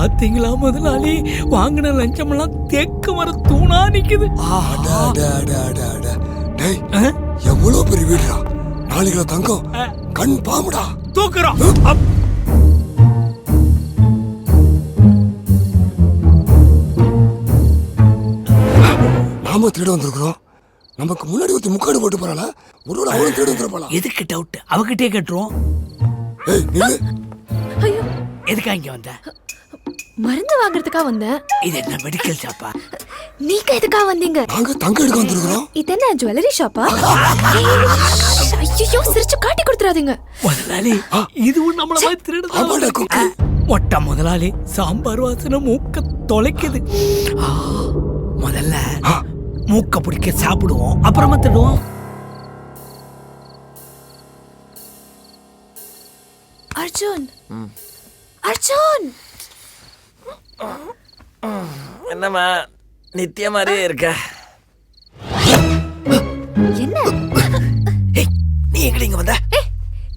பாத்தீங்களா முதலாளி, வாங்கின லஞ்சமெல்லாம் தேக்க மர தூணா நிக்குது. டேய், எவ்வளவு பெரிய வீடுடா, 4 கிலோ தங்கம், கண் பாமுடா. தூக்குறோம். நாம திருட வந்திருக்கிறோம். நமக்கு முன்னாடி ஒருத்தி முக்காடு போட்டு போறாள, ஒருவேளை அவளும் திருட வந்துருப்பாளா? எதுக்கு டவுட்? அவகிட்டே கேட்டுருவோம். ஏய் நில்லு. ஐயோ, எதுக்கா இங்க வந்த? மருந்து வாங்குறதுக்கா வந்தேன். இது என்ன மெடிக்கல் ஷாப்பா? நீங்க எதுக்கா வந்தீங்க? நாங்க தங்கம் எடுக்க வந்திருக்கிறோம். இது என்ன ஜுவல்லரி ஷாப்பா? ஐயோ, சிரிச்சு காட்டி கொடுத்துறாதீங்க முதலாளி. இதுவும் நம்மள மாதிரி ஆமாடா, திருடுதான். கொக்கு. மொட்டை முதலாளி, சாம்பார் வாசனை மூக்க தொலைக்குது. முதல்ல மூக்க பிடிக்க சாப்பிடுவோம், அப்புறமா திடுவோம். அர்ஜுன், அர்ஜுன், என்னம்மா நித்திய மாதிரியே இருக்க? என்ன? ஏய், நீ எங்கடி இங்க வந்த?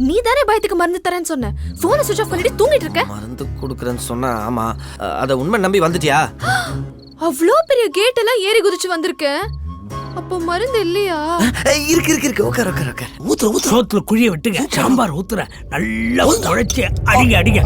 நீ தானே பயத்துக்கு மருந்து தரேன்னு சொன்ன. போனை சுவிட்ச் ஆஃப் பண்ணிட்டு தூங்கிட்டு இருக்க. மருந்து கொடுக்குறேன்னு சொன்னா ஆமா, அத உண்மை நம்பி வந்துட்டியா? அவ்வளோ பெரிய கேட் எல்லாம் ஏறி குதிச்சு வந்திருக்க. அப்போ மருந்து இல்லையா? இருக்கு இருக்கு இருக்கு. உட்கார் உட்கார் உட்கார். ஊத்துற ஊத்துற. சோத்துல குழிய விட்டுங்க, சாம்பார் ஊத்துற, நல்லா குழைச்சி அடிங்க அடிங்க.